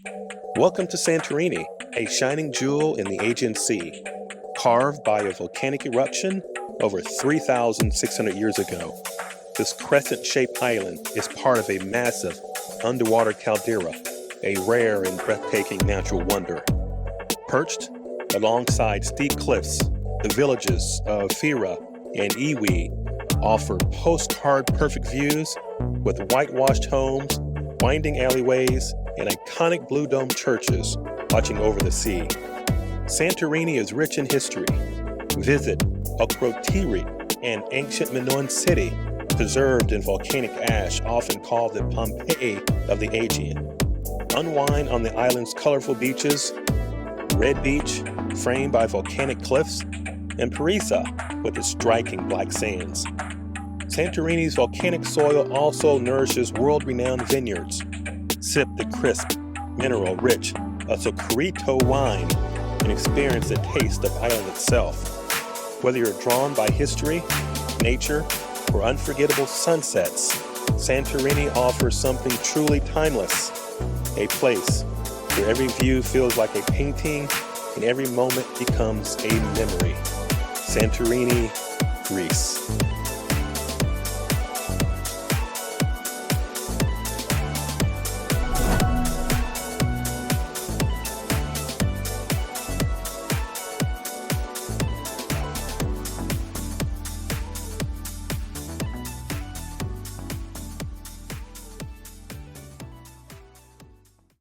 Welcome to Santorini, a shining jewel in the Aegean Sea, carved by a volcanic eruption over 3,600 years ago. This crescent-shaped island is part of a massive underwater caldera, a rare and breathtaking natural wonder. Perched alongside steep cliffs, the villages of Fira and Iwi offer postcard-perfect views with whitewashed homes, winding alleyways, and iconic blue dome churches watching over the sea. Santorini is rich in history. Visit Akrotiri, an ancient Minoan city preserved in volcanic ash, often called the Pompeii of the Aegean. Unwind on the island's colorful beaches, Red Beach, framed by volcanic cliffs, and Parisa, with its striking black sands. Santorini's volcanic soil also nourishes world-renowned vineyards. Sip the crisp, mineral-rich Azucarito wine and experience the taste of island itself. Whether you're drawn by history, nature, or unforgettable sunsets, Santorini offers something truly timeless. A place where every view feels like a painting and every moment becomes a memory. Santorini, Greece.